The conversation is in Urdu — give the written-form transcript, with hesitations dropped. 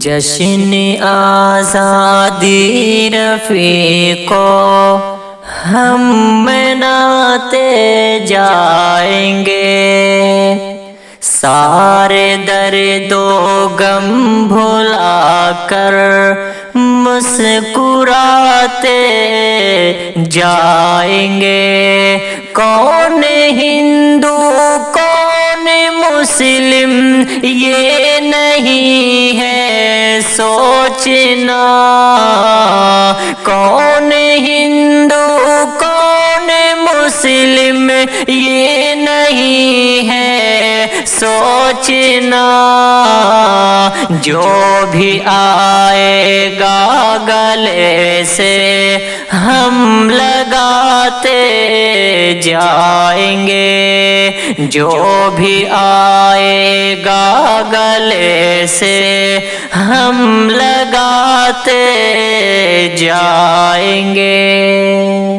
جشن آزادی رفیقو ہم مناتے جائیں گے، سارے درد و غم بھلا کر مسکراتے جائیں گے۔ کون ہندو کون مسلم یہ نہیں ہے سوچنا، کون ہندو کون مسلم یہ نہیں ہے سوچنا، جو بھی آئے گا گلے سے ہم لگاتے جائیں گے، جو بھی آئے گا گلے سے ہم لگاتے جائیں گے۔